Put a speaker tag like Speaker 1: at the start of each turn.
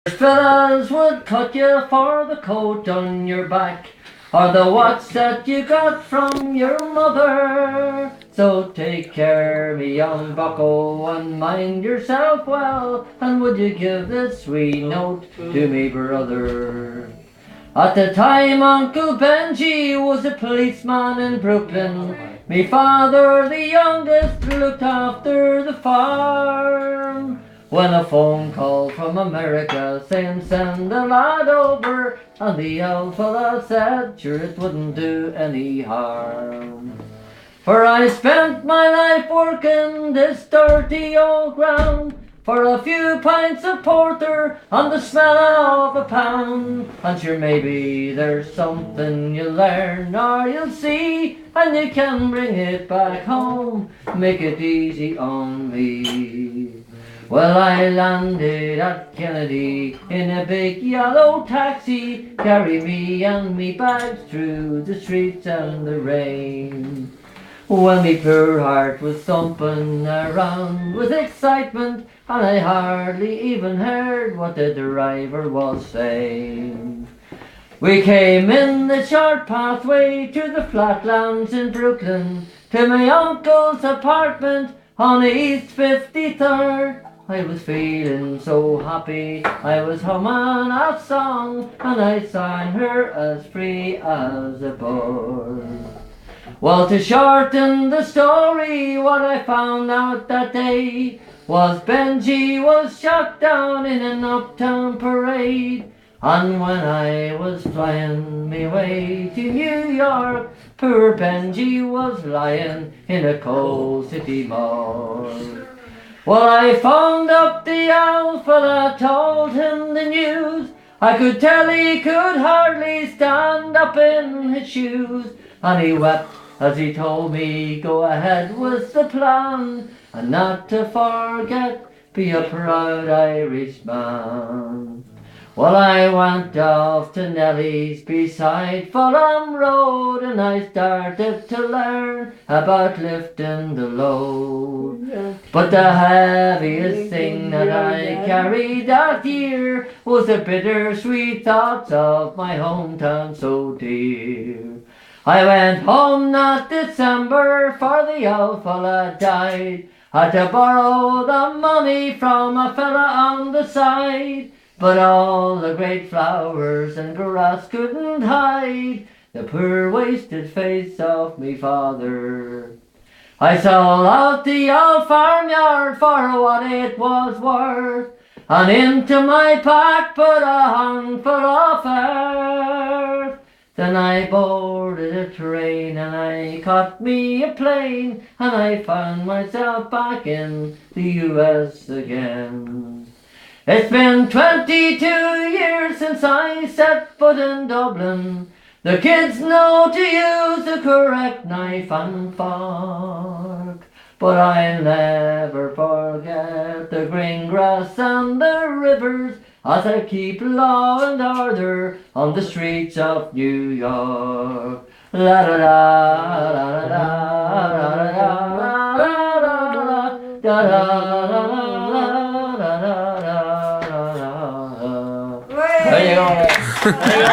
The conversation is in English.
Speaker 1: Fellas would cut you for the coat on your back, or the watch that you got from your mother. So take care, me young bucko, and mind yourself well, and would you give this sweet note to me brother? At the time Uncle Benji was a policeman in Brooklyn. Me father, the youngest, looked after the farm. When a phone call from America saying send a lad over, and the old fella said sure it wouldn't do any harm. For I spent my life working this dirty old ground for a few pints of porter and the smell of a pound. And sure maybe there's something you'll learn or you'll see, and you can bring it back home, make it easy on me. Well, I landed at Kennedy in a big yellow taxi, carry me and me bags through the streets and the rain. When me poor heart was thumping around with excitement, and I hardly even heard what the driver was saying. We came in the short pathway to the flatlands in Brooklyn, to my uncle's apartment on East 53rd. I was feeling so happy, I was humming a song, and I sang her as free as a bird. Well, to shorten the story, what I found out that day was Benji was shot down in an uptown parade. And when I was flying me way to New York, poor Benji was lying in a coal city morgue. Well, I phoned up the old fella, told him the news. I could tell he could hardly stand up in his shoes, and he wept as he told me go ahead with the plan, and not to forget, be a proud Irishman. Well, I went off to Nellie's beside Fulham Road, and I started to learn about lifting the load. But the heaviest thing that I carried that year was the bittersweet thoughts of my hometown so dear. I went home that December, for the old fella died. Had to borrow the money from a fella on the side, but all the great flowers and grass couldn't hide the poor wasted face of me father. I sold out the old farmyard for what it was worth, and into my pack put a handful of earth. Then I boarded a train and I caught me a plane, and I found myself back in the US again. It's been 22 years since I set foot in Dublin. The kids know to use the correct knife and fork, but I'll never forget the green grass and the rivers as I keep law and order on the streets of New York. La da da da da da da da da da. There you go.